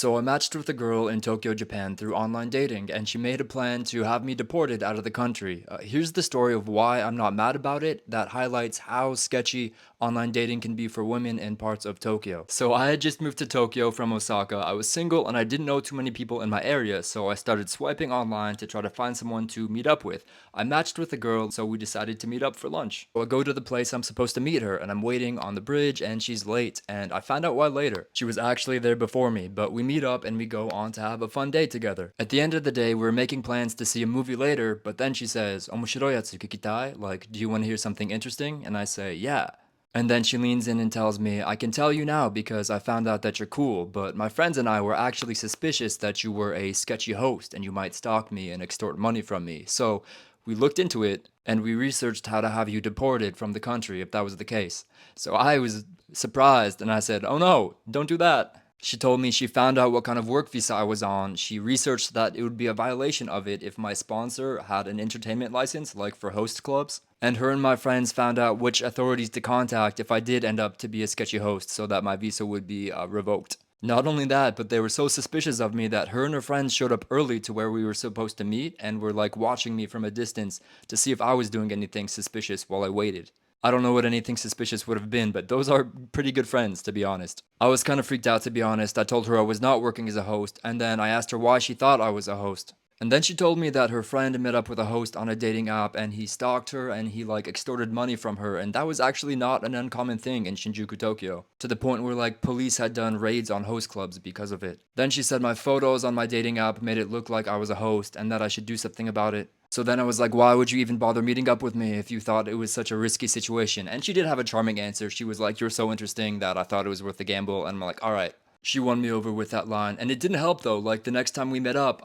So I matched with a girl in Tokyo, Japan through online dating, and she made a plan to have me deported out of the country. Here's the story of why I'm not mad about it that highlights how sketchy online dating can be for women in parts of Tokyo. So I had just moved to Tokyo from Osaka. I was single and I didn't know too many people in my area, so I started swiping online to try to find someone to meet up with. I matched with a girl, so we decided to meet up for lunch. So I go to the place I'm supposed to meet her, and I'm waiting on the bridge, and she's late, and I found out why later. She was actually there before me, but we meet up and we go on to have a fun day together. At the end of the day, we're making plans to see a movie later, but then she says, "Omoshiroi yatsu kikitai?" Like, do you want to hear something interesting? And I say, yeah. And then she leans in and tells me, "I can tell you now because I found out that you're cool, but my friends and I were actually suspicious that you were a sketchy host and you might stalk me and extort money from me. So we looked into it and we researched how to have you deported from the country if that was the case." So I was surprised and I said, "Oh no, don't do that." She told me she found out what kind of work visa I was on. She researched that it would be a violation of it if my sponsor had an entertainment license, like for host clubs. And her and my friends found out which authorities to contact if I did end up to be a sketchy host so that my visa would be revoked. Not only that, but they were so suspicious of me that her and her friends showed up early to where we were supposed to meet and were like watching me from a distance to see if I was doing anything suspicious while I waited. I don't know what anything suspicious would have been, but those are pretty good friends, to be honest. I was kind of freaked out, to be honest. I told her I was not working as a host, and then I asked her why she thought I was a host. And then she told me that her friend met up with a host on a dating app and he stalked her and he like extorted money from her, and that was actually not an uncommon thing in Shinjuku, Tokyo, to the point where like police had done raids on host clubs because of it. Then she said my photos on my dating app made it look like I was a host and that I should do something about it. So then I was like, why would you even bother meeting up with me if you thought it was such a risky situation? And she did have a charming answer. She was like, "You're so interesting that I thought it was worth the gamble." And I'm like, all right. She won me over with that line. And it didn't help though. Like the next time we met up,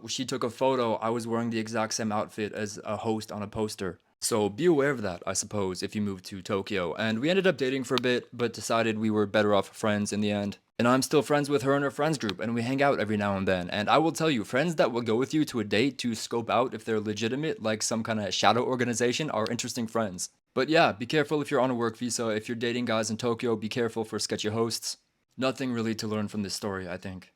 she took a photo. I was wearing the exact same outfit as a host on a poster. So be aware of that, I suppose, if you move to Tokyo. And we ended up dating for a bit, but decided we were better off friends in the end. And I'm still friends with her and her friends group, and we hang out every now and then. And I will tell you, friends that will go with you to a date to scope out if they're legitimate, like some kind of shadow organization, are interesting friends. But yeah, be careful if you're on a work visa. If you're dating guys in Tokyo, be careful for sketchy hosts. Nothing really to learn from this story, I think.